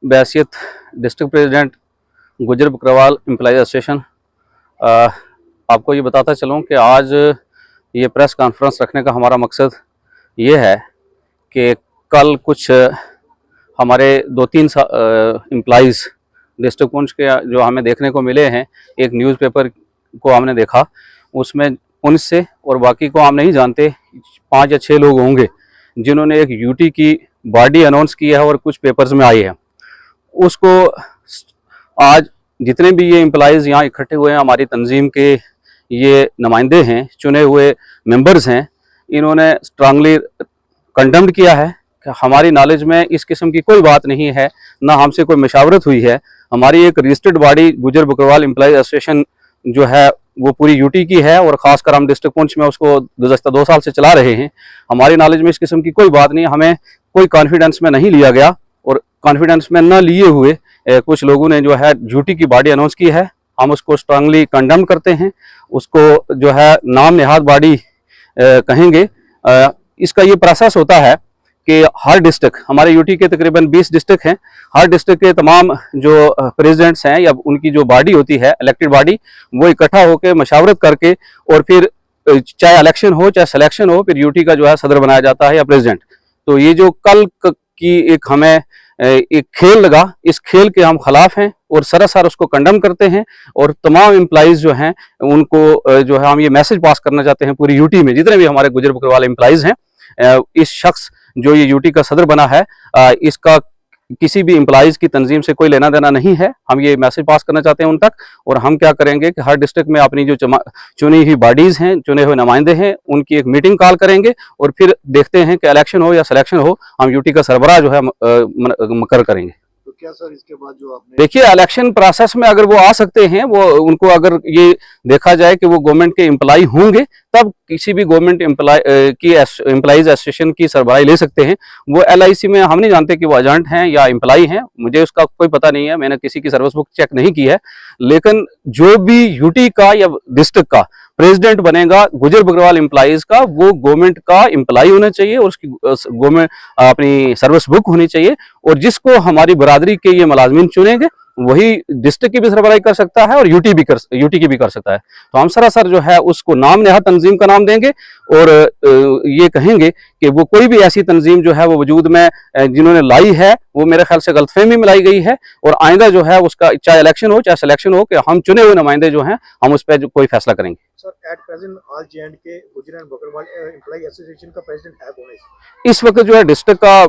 बैसियत district president गुजर Bakarwal employ association. आपको ये बताता चलूँ कि आज ये प्रेस कॉन्फ्रेंस रखने का हमारा मकसद ये है कि कल कुछ हमारे 2-3 एम्प्लॉइज़ डिस्ट्रिक्ट पुंछ के जो हमें देखने को मिले हैं, एक न्यूज़पेपर को हमने देखा, उसमें उनसे और बाकी को हम नहीं जानते 5 या 6 लोग होंगे जिन्होंने एक यूटी की बॉडी अनाउंस की है और कुछ पेपर्स में आई है। उसको आज जितने भी ये एम्प्लॉइज़ यहाँ इकट्ठे हुए हैं, हमारी तंजीम के ये नुमाइंदे हैं, चुने हुए मेंबर्स हैं, इन्होंने स्ट्रांगली कंडेम्ड किया है कि हमारी नॉलेज में इस किस्म की कोई बात नहीं है, ना हमसे कोई मशावरत हुई है। हमारी एक रजिस्टर्ड बॉडी गुजर बकरवाल एम्प्लॉय एसोसिएशन जो है वो पूरी यूटी की है और ख़ासकर हम डिस्ट्रिक्ट पुंछ में उसको गुज़श्ता 2 साल से चला रहे हैं। हमारी नॉलेज में इस किस्म की कोई बात नहीं, हमें कोई कॉन्फिडेंस में नहीं लिया गया और कॉन्फिडेंस में न लिए हुए कुछ लोगों ने जो है यूटी की बॉडी अनाउंस की है। हम उसको स्ट्रांगली कंडेम करते हैं, उसको जो है नाम नेहाद बॉडी कहेंगे। इसका ये प्रोसेस होता है कि हर डिस्ट्रिक्ट, हमारे यूटी के तकरीबन 20 डिस्ट्रिक्ट हैं, हर डिस्ट्रिक्ट के तमाम जो प्रेसिडेंट्स हैं या उनकी जो बॉडी होती है इलेक्टेड बॉडी, वो इकट्ठा होकर मशावरत करके और फिर चाहे इलेक्शन हो चाहे सिलेक्शन हो, फिर यूटी का जो है सदर बनाया जाता है या प्रेसिडेंट। तो ये जो कल की एक हमें एक खेल लगा, इस खेल के हम खिलाफ हैं और सरासर उसको कंडेम करते हैं और तमाम एम्प्लॉइज़ जो हैं उनको जो है हम ये मैसेज पास करना चाहते हैं पूरी यूटी में जितने भी हमारे गुजर बकरवाल एम्प्लॉइज़ हैं, इस शख्स जो ये यूटी का सदर बना है, इसका किसी भी एम्प्लॉइज़ की तंजीम से कोई लेना देना नहीं है। हम ये मैसेज पास करना चाहते हैं उन तक। और हम क्या करेंगे कि हर डिस्ट्रिक्ट में अपनी जो चुनी हुई बॉडीज़ हैं, चुने हुए नुमाइंदे हैं, उनकी एक मीटिंग कॉल करेंगे और फिर देखते हैं कि इलेक्शन हो या सिलेक्शन हो, हम यूटी का सरबराह जो है मुकर्रर करेंगे। तो क्या सर इसके बाद जो आपने देखिए, इलेक्शन प्रोसेस में अगर वो आ सकते हैं, वो उनको अगर ये देखा जाए कि वो गवर्नमेंट के एम्प्लॉय होंगे, तब किसी भी गवर्नमेंट एम्प्लॉइज एसोसिएशन की सरबराही ले सकते हैं। वो LIC में हम नहीं जानते कि वो एजेंट हैं या एम्प्लॉय हैं, मुझे उसका कोई पता नहीं है, मैंने किसी की सर्विस बुक चेक नहीं की है। लेकिन जो भी यूटी का या डिस्ट्रिक्ट का प्रेसिडेंट बनेगा गुजर बकरवाल एम्प्लॉइज का, वो गवर्नमेंट का एम्प्लॉय होना चाहिए और उसकी गवर्नमेंट अपनी सर्विस बुक होनी चाहिए। और जिसको हमारी बरादरी के ये मुलाजमीन चुनेंगे वही डिस्ट्रिक्ट की भी सरबराही कर सकता है और यूटी की भी कर सकता है। तो हम सरासर जो है उसको नाम नेहाद तंजीम का नाम देंगे और ये कहेंगे कि वो कोई भी ऐसी तंजीम जो है वो वजूद में जिन्होंने लाई है, वो मेरे ख्याल से गलतफहमी में लाई गई है। और आइंदा जो है उसका चाहे इलेक्शन हो चाहे सिलेक्शन हो, कि हम चुने हुए नुमाइंदे जो हैं हम उस पर कोई फैसला करेंगे। Sir at present all J&K गुजर एंड बकरवाल एम्प्लॉय एसोसिएशन का प्रेसिडेंट है कौन है? इस वक्त जो है डिस्ट्रिक्ट का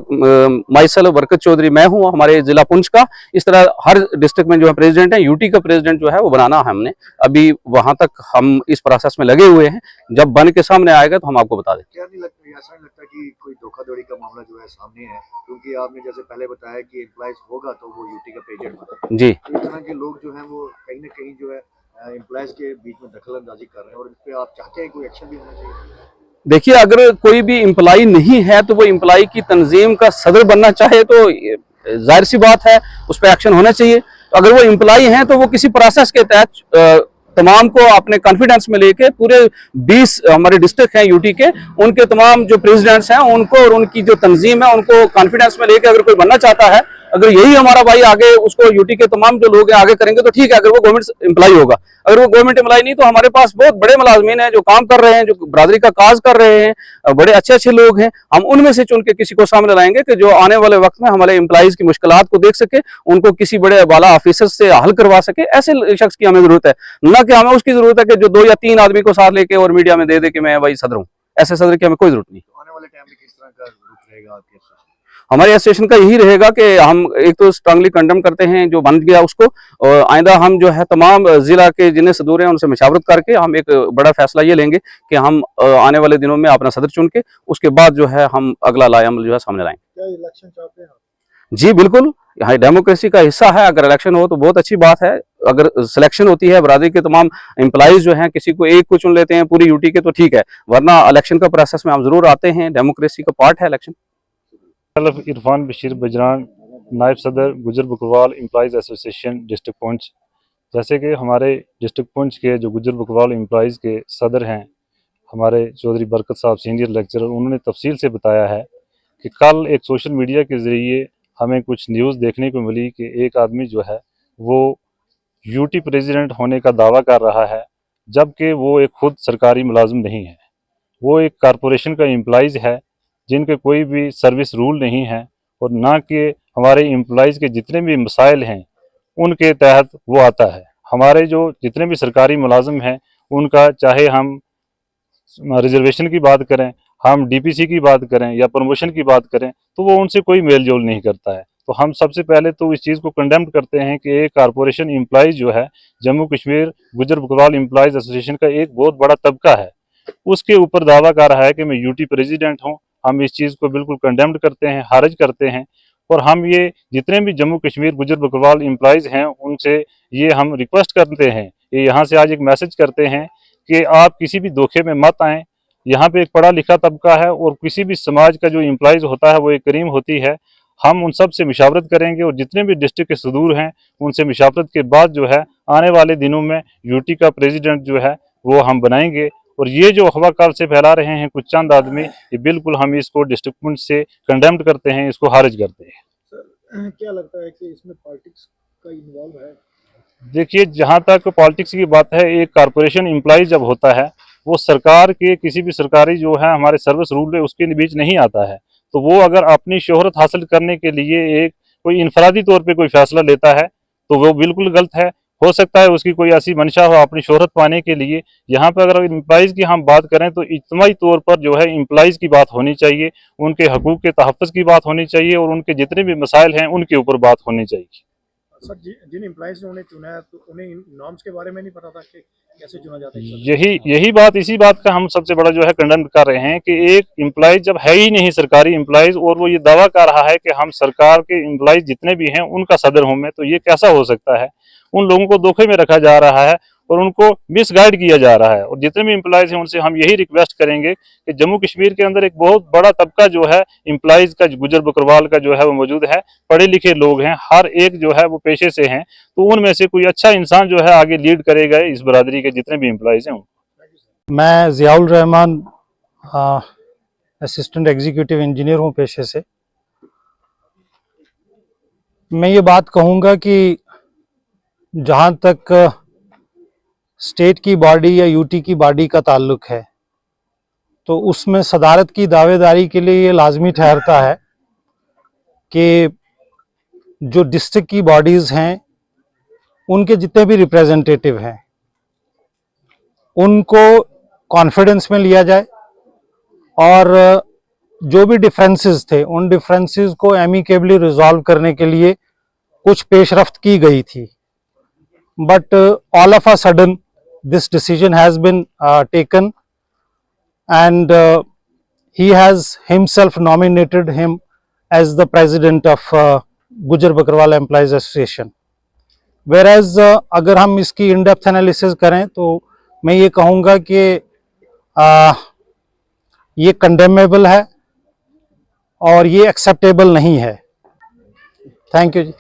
माइसल बरकत चौधरी मैं हूँ, हमारे जिला पुंछ का। इस तरह हर डिस्ट्रिक्ट में जो है प्रेसिडेंट है, यूटी का प्रेसिडेंट जो है वो बनाना है हमने, अभी वहां तक हम इस प्रोसेस में लगे हुए हैं। जब बन के सामने आएगा तो हम आपको बता दें। क्या नहीं लगता, ऐसा नहीं लगता कि कोई धोखाधड़ी का मामला जो है सामने है? क्योंकि आपने जैसे पहले बताया कि एम्प्लॉइज होगा तो वो यूटी का प्रेसिडेंट बनेगा। जी, तो इस तरह के लोग जो हैं वो कहीं ना कहीं जो है एम्प्लॉइज के बीच में दखल अंदाजी कर रहे हैं और इस पे आप चाहते हैं कोई एक्शन भी होना चाहिए? देखिए, अगर कोई भी एम्प्लॉय नहीं है तो वो एम्प्लॉय की तंजीम का सदर बनना चाहे तो जाहिर सी बात है उस पर एक्शन होना चाहिए। तो अगर वो एम्प्लॉय हैं तो वो किसी प्रोसेस के तहत तमाम को अपने कॉन्फिडेंस में लेके पूरे 20 हमारे डिस्ट्रिक्ट हैं यूटी के, उनके तमाम जो प्रेसिडेंट्स हैं उनको और उनकी जो तंजीम है उनको कॉन्फिडेंस में लेके अगर कोई बनना चाहता है, अगर यही हमारा भाई आगे उसको यूटी के तमाम जो लोग हैं आगे करेंगे तो ठीक है, अगर वो गवर्नमेंट एम्प्लॉय होगा। अगर वो गवर्नमेंट एम्प्लॉय नहीं तो हमारे पास बहुत बड़े मुलाजमीन हैं जो काम कर रहे हैं, जो बरादरी का काज कर रहे हैं, बड़े अच्छे अच्छे लोग हैं। हम उनमें से चुन के किसी को सामने लाएंगे कि जो आने वाले वक्त में हमारे एम्प्लॉइज की मुश्किलात को देख सके, उनको किसी बड़े बाला ऑफिसर से हल करवा सके। ऐसे शख्स की हमें जरूरत है, न कि हमें उसकी जरूरत है कि जो 2 या 3 आदमी को साथ लेके और मीडिया में दे दे कि मैं भाई सदर हूँ। ऐसे सदर की हमें कोई जरूरत नहीं। तो आने वाले टाइम में किस तरह का रुख रहेगा आपके? हमारे एसोसिएशन का यही रहेगा कि हम एक तो स्ट्रांगली कंडेम करते हैं जो बन गया उसको, और आइंदा हम जो है तमाम जिला के जिन्हें सदूर हैं उनसे मशावरत करके हम एक बड़ा फैसला ये लेंगे कि हम आने वाले दिनों में अपना सदर चुन के उसके बाद जो है हम अगला लाएअमल जो है सामने लाएंगे। क्या इलेक्शन चाहते हैं आप? जी बिल्कुल, यहाँ डेमोक्रेसी का हिस्सा है। अगर इलेक्शन हो तो बहुत अच्छी बात है, अगर सिलेक्शन होती है बरादरी के तमाम एम्प्लॉइज जो हैं किसी को एक को चुन लेते हैं पूरी यूटी के तो ठीक है, वरना इलेक्शन का प्रोसेस में हम जरूर आते हैं, डेमोक्रेसी का पार्ट है इलेक्शन। इरफान बशीर बजरान, नायब सदर गुजर Bakarwal employees association district Poonch. जैसे कि हमारे डिस्ट्रिक्ट पुंछ के जो गुजर बकरवाल एम्प्लॉइज़ के सदर हैं हमारे चौधरी बरकत साहब सीनियर लेक्चरर, उन्होंने तफसील से बताया है कि कल एक सोशल मीडिया के ज़रिए हमें कुछ न्यूज़ देखने को मिली कि एक आदमी जो है वो यूटी प्रेसिडेंट होने का दावा कर रहा है, जबकि वो एक खुद सरकारी मुलाजिम नहीं है। वो एक कारपोरेशन का एम्प्लॉइज़ है जिनके कोई भी सर्विस रूल नहीं है, और ना कि हमारे एम्प्लॉइज़ के जितने भी मसाइल हैं उनके तहत वो आता है। हमारे जो जितने भी सरकारी मुलाजिम हैं उनका, चाहे हम रिजर्वेशन की बात करें, हम डीपीसी की बात करें या प्रमोशन की बात करें, तो वो उनसे कोई मेल जोल नहीं करता है। तो हम सबसे पहले तो इस चीज़ को कंडेम करते हैं कि एक कारपोरेशन एम्प्लॉइज़ जो है, जम्मू कश्मीर गुजर बकरवाल एम्प्लॉइज़ एसोसिएशन का एक बहुत बड़ा तबका है, उसके ऊपर दावा कर रहा है कि मैं यूटी प्रेसिडेंट हूँ। हम इस चीज़ को बिल्कुल कंडेम्ड करते हैं, खारिज करते हैं, और हम ये जितने भी जम्मू कश्मीर गुजर बकरवाल एम्प्लॉइज़ हैं उनसे ये हम रिक्वेस्ट करते हैं, ये यहाँ से आज एक मैसेज करते हैं कि आप किसी भी धोखे में मत आएँ। यहाँ पे एक पढ़ा लिखा तबका है, और किसी भी समाज का जो एम्प्लॉइज़ होता है वो एक करीम होती है। हम उन सब से मुशावरत करेंगे, और जितने भी डिस्ट्रिक्ट के सदूर हैं उनसे मुशावरत के बाद जो है आने वाले दिनों में यूटी का प्रेसिडेंट जो है वो हम बनाएंगे। और ये जो अफवाह काल से फैला रहे हैं कुछ चंद आदमी, ये बिल्कुल हम इसको डिस्ट्रिक्ट पुंछ से कंडेम्ड करते हैं, इसको खारिज करते हैं। सर क्या लगता है कि इसमें पॉलिटिक्स का इन्वॉल्व है? देखिए, जहाँ तक पॉलिटिक्स की बात है, एक कारपोरेशन एम्प्लॉय जब होता है वो सरकार के किसी भी सरकारी जो है हमारे सर्विस रूल है उसके बीच नहीं आता है। तो वो अगर अपनी शोहरत हासिल करने के लिए एक कोई इनफरादी तौर पे कोई फैसला लेता है तो वो बिल्कुल गलत है। हो सकता है उसकी कोई ऐसी मंशा हो अपनी शोहरत पाने के लिए। यहाँ पर अगर एम्प्लॉइज़ की हम बात करें तो इज्तिमाई तौर पर जो है एम्प्लॉइज़ की बात होनी चाहिए, उनके हकूक़ के तहफ़्फ़ुज़ की बात होनी चाहिए, और उनके जितने भी मसाइल हैं उनके ऊपर बात होनी चाहिए। सर जिन एम्प्लॉइज ने उन्हें चुना है तो उन्हें इन नॉर्म्स के बारे में नहीं पता था कि कैसे चुना जाता है? यही बात, इसी बात का हम सबसे बड़ा जो है कंडेम कर रहे हैं कि एक एम्प्लॉइज जब है ही नहीं सरकारी एम्प्लॉइज, और वो ये दावा कर रहा है कि हम सरकार के एम्प्लॉइज जितने भी हैं उनका सदर हूं मैं, तो ये कैसा हो सकता है? उन लोगों को धोखे में रखा जा रहा है और उनको मिसगाइड किया जा रहा है। और जितने भी एम्प्लॉइज हैं उनसे हम यही रिक्वेस्ट करेंगे कि जम्मू कश्मीर के अंदर एक बहुत बड़ा तबका जो है एम्प्लॉइज का, गुजर बकरवाल का जो है वो मौजूद है। पढ़े लिखे लोग हैं, हर एक जो है वो पेशे से हैं, तो उनमें से कोई अच्छा इंसान जो है आगे लीड करेगा इस बरादरी के जितने भी एम्प्लॉइज हैं। मैं Ziaul Rahman assistant executive engineer हूँ पेशे से। मैं ये बात कहूँगा कि जहाँ तक स्टेट की बॉडी या यूटी की बॉडी का ताल्लुक है, तो उसमें सदारत की दावेदारी के लिए ये लाजमी ठहरता है कि जो डिस्ट्रिक्ट की बॉडीज़ हैं उनके जितने भी रिप्रेजेंटेटिव हैं उनको कॉन्फिडेंस में लिया जाए, और जो भी डिफरेंसेस थे उन डिफरेंसेस को एमिकेबली रिजॉल्व करने के लिए कुछ पेशरफ्त की गई थी। But all of a sudden this decision has been taken and he has himself nominated him as the president of Gujar Bakarwal Employees Association. Whereas अगर हम इसकी इन डेप्थ एनालिसिस करें तो मैं ये कहूँगा कि ये कंडेमेबल है और ये एक्सेप्टेबल नहीं है। Thank you ji.